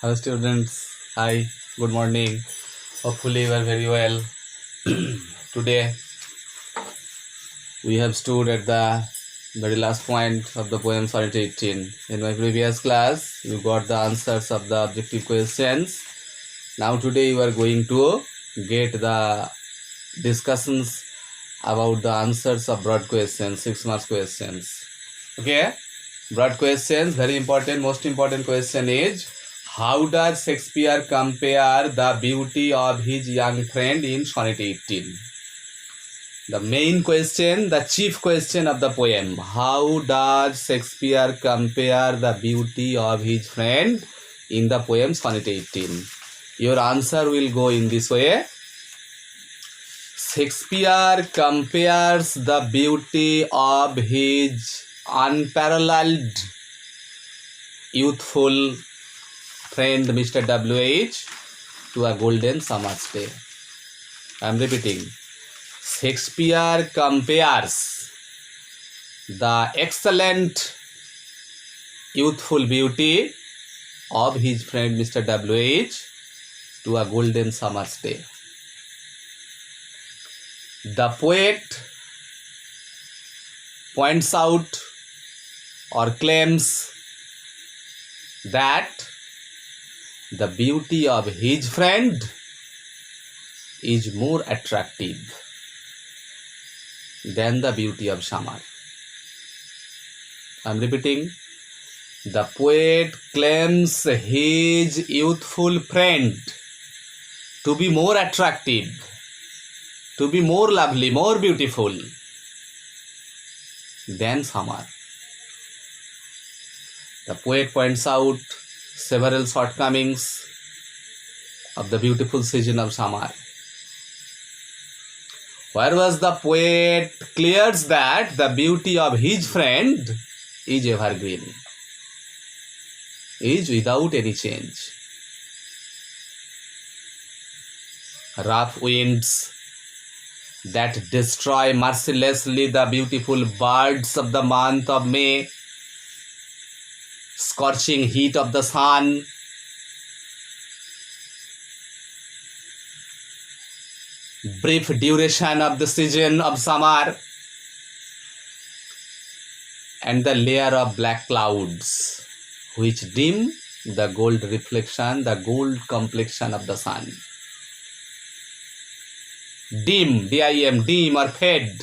Hello students, hi, good morning. Hopefully you are very well. Today we have stood at the very last point of the poem Sonnet 18. In my previous class, you got the answers of the objective questions. Now today you are going to get the discussions about the answers of broad questions, 6 marks questions. Okay, broad questions, very important. Most important question is, how does Shakespeare compare the beauty of his young friend in Sonnet 18? The main question, the chief question of the poem. How does Shakespeare compare the beauty of his friend in the poem Sonnet 18? Your answer will go in this way. Shakespeare compares the beauty of his unparalleled youthful friend Mr. W.H. to a golden summer's day. I am repeating. Shakespeare compares the excellent youthful beauty of his friend Mr. W.H. to a golden summer's day. The poet points out or claims that the beauty of his friend is more attractive than the beauty of summer. I am repeating. The poet claims his youthful friend to be more attractive, to be more lovely, more beautiful than summer. The poet points out several shortcomings of the beautiful season of summer. Whereas the poet clears that the beauty of his friend is evergreen, is without any change. Rough winds that destroy mercilessly the beautiful birds of the month of May, scorching heat of the sun, brief duration of the season of summer, and the layer of black clouds which dim the gold reflection, the gold complexion of the sun. Dim, D-I-M, dim or fade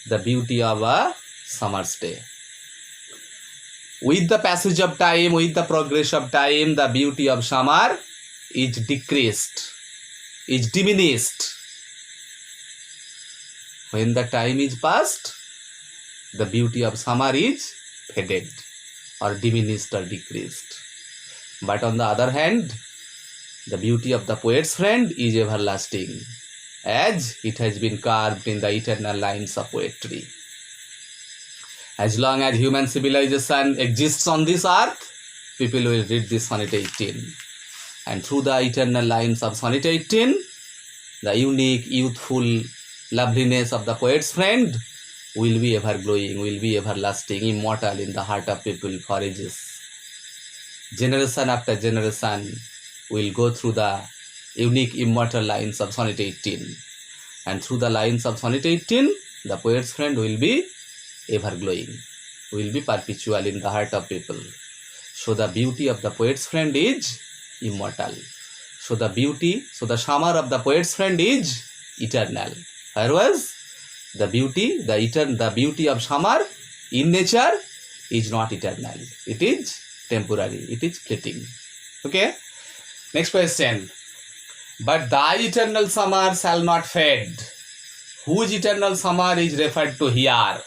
the beauty of a summer's day. With the passage of time, with the progress of time, the beauty of summer is decreased, is diminished. When the time is past, the beauty of summer is faded or diminished or decreased. But on the other hand, the beauty of the poet's friend is everlasting, as it has been carved in the eternal lines of poetry. As long as human civilization exists on this earth, people will read this Sonnet 18. And through the eternal lines of Sonnet 18, the unique, youthful loveliness of the poet's friend will be ever glowing, will be everlasting, immortal in the heart of people for ages. Generation after generation will go through the unique, immortal lines of Sonnet 18. And through the lines of Sonnet 18, the poet's friend will be ever glowing, will be perpetual in the heart of people. So the beauty of the poet's friend is immortal. So the summer of the poet's friend is eternal. Whereas the beauty of summer in nature is not eternal. It is temporary. It is fleeting. Okay. Next question. But thy eternal summer shall not fade. Whose eternal summer is referred to here?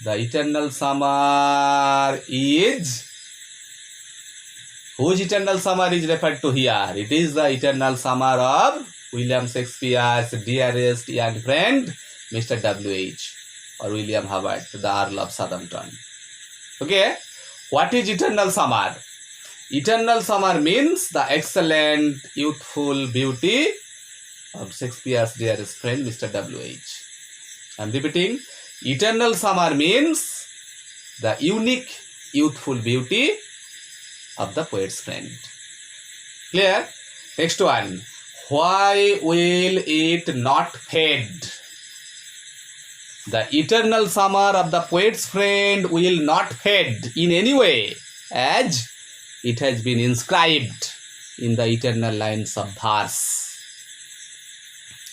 The eternal summer is... Whose eternal summer is referred to here? It is the eternal summer of William Shakespeare's dearest young friend, Mr. W.H. or William Hubbard, the Earl of Southampton. Okay, what is eternal summer? Eternal summer means the excellent youthful beauty of Shakespeare's dearest friend, Mr. W.H. I am repeating, eternal summer means the unique youthful beauty of the poet's friend. Clear? Next one. Why will it not fade? The eternal summer of the poet's friend will not fade in any way, as it has been inscribed in the eternal lines of verse.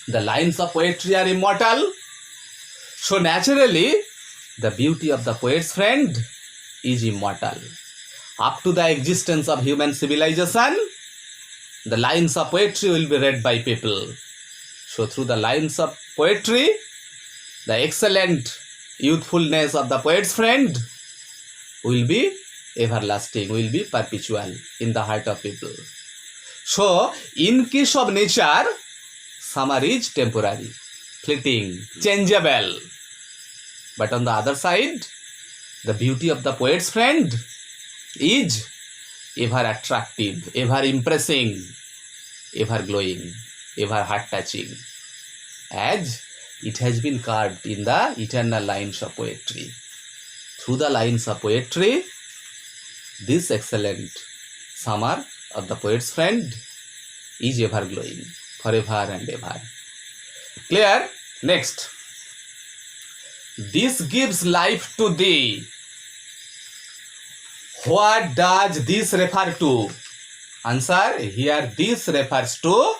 The lines of poetry are immortal, so naturally the beauty of the poet's friend is immortal. Up to the existence of human civilization, the lines of poetry will be read by people. So through the lines of poetry, the excellent youthfulness of the poet's friend will be everlasting, will be perpetual in the heart of people. So, in case of nature, summer is temporary, fleeting, changeable. But on the other side, the beauty of the poet's friend is ever attractive, ever impressing, ever glowing, ever heart-touching, as it has been carved in the eternal lines of poetry. Through the lines of poetry, this excellent summer of the poet's friend is ever glowing, forever and ever. Clear? Next. This gives life to thee. What does this refer to? Answer. Here this refers to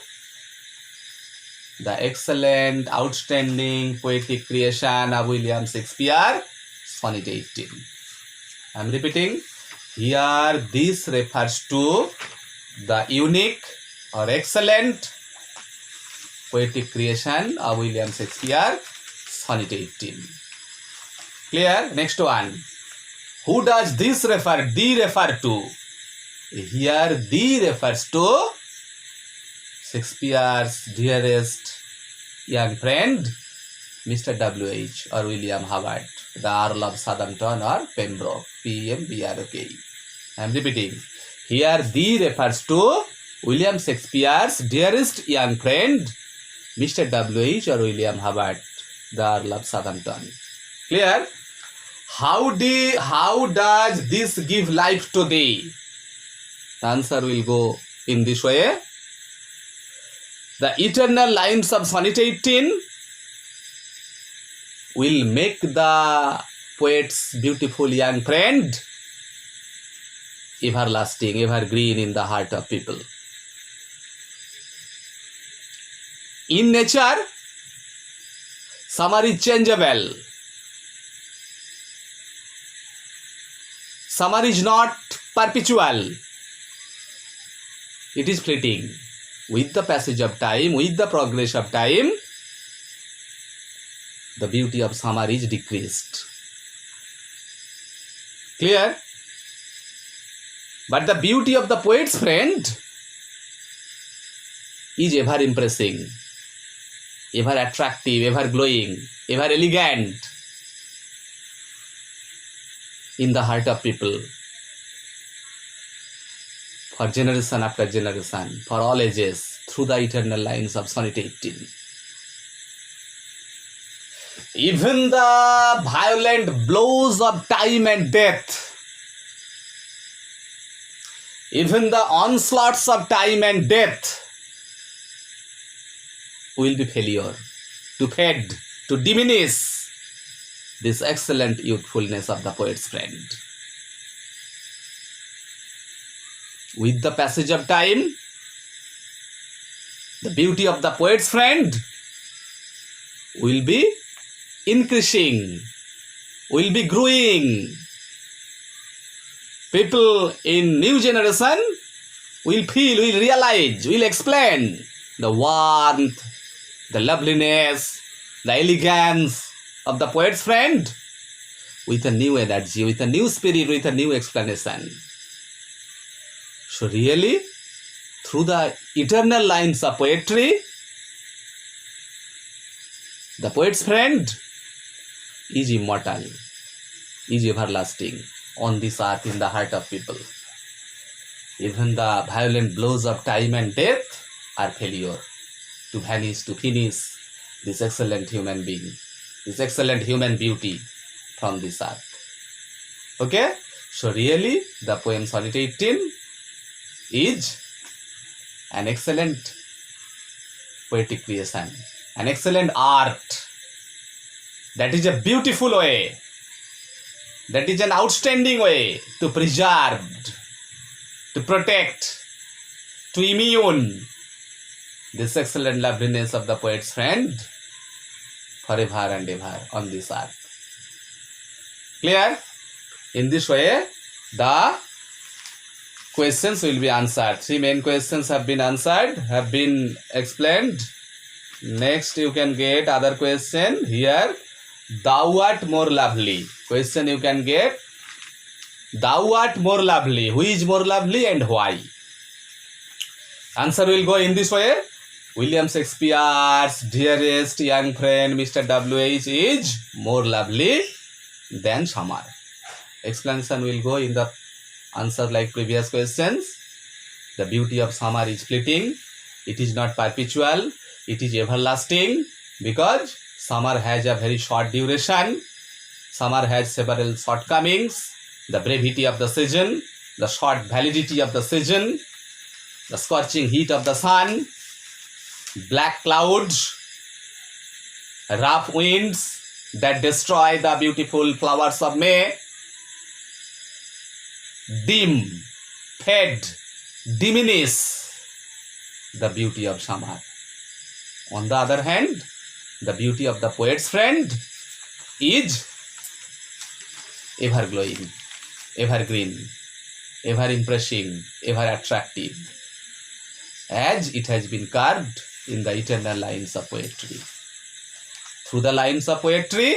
the excellent, outstanding poetic creation of William Shakespeare, Sonnet 18. I am repeating. Here this refers to the unique or excellent poetic creation of William Shakespeare, Sonnet 18. Clear? Next one. Who does this refer to? Here thee refers to Shakespeare's dearest young friend, Mr. W.H. or William Howard, the Earl of Southampton or Pembroke, P-E-M-B-R-O-K-E. I am repeating. Here thee refers to William Shakespeare's dearest young friend, Mr. W.H. or William Howard, the Earl of Southampton. Clear? How does this give life to thee? The answer will go in this way. The eternal lines of Sonnet 18 will make the poet's beautiful young friend everlasting, evergreen in the heart of people. In nature, summer is changeable. Summer is not perpetual. It is fleeting. With the passage of time, with the progress of time, the beauty of summer is decreased. Clear? But the beauty of the poet's friend is ever impressing, ever attractive, ever glowing, ever elegant in the heart of people, for generation after generation, for all ages, through the eternal lines of Sonnet 18. Even the violent blows of time and death, even the onslaughts of time and death will be failure, to fade, to diminish this excellent youthfulness of the poet's friend. With the passage of time, the beauty of the poet's friend will be increasing, will be growing. People in new generation will feel, will realize, will explain the warmth, the loveliness, the elegance of the poet's friend with a new energy, with a new spirit, with a new explanation. So really, through the eternal lines of poetry, the poet's friend is immortal, is everlasting on this earth in the heart of people. Even the violent blows of time and death are failure to vanish, to finish this excellent human being, this excellent human beauty from this earth. Okay? So really, the poem Sonnet 18 is an excellent poetic creation, an excellent art. That is a beautiful way. That is an outstanding way to preserve, to protect, to immune this excellent loveliness of the poet's friend forever and ever on this earth. Clear? In this way, the questions will be answered. 3 main questions have been answered, have been explained. Next, you can get other question here. Thou art more lovely. Question you can get. Thou art more lovely. Who is more lovely and why? Answer will go in this way. William Shakespeare's dearest young friend Mr. W.H. is more lovely than summer. Explanation will go in the answer like previous questions. The beauty of summer is fleeting. It is not perpetual. It is everlasting because summer has a very short duration. Summer has several shortcomings. The brevity of the season, the short validity of the season, the scorching heat of the sun, black clouds, rough winds that destroy the beautiful flowers of May, dim, fade, diminish the beauty of summer. On the other hand, the beauty of the poet's friend is ever glowing, evergreen, ever impressing, ever attractive, as it has been carved in the eternal lines of poetry. Through the lines of poetry,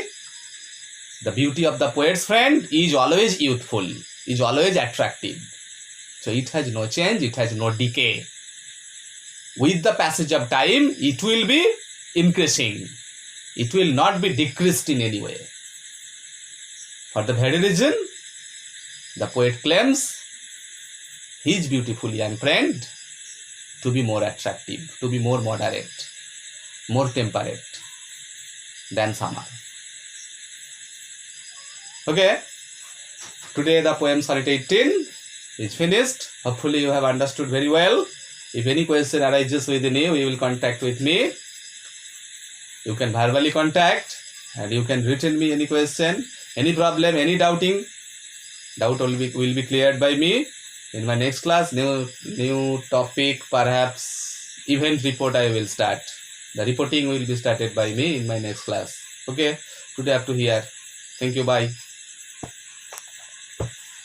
the beauty of the poet's friend is always youthful, is always attractive. So it has no change, it has no decay. With the passage of time, it will be increasing. It will not be decreased in any way. For the very reason, the poet claims his beautiful young friend to be more attractive, to be more moderate, more temperate than summer. Okay, today the poem Sonnet 18 is finished. Hopefully you have understood very well. If any question arises within you, you will contact with me. You can verbally contact and you can written me any question, any problem, any doubting. Doubt will be cleared by me. In my next class, new topic, perhaps event report I will start. The reporting will be started by me in my next class. Okay, today up to here. Thank you, bye.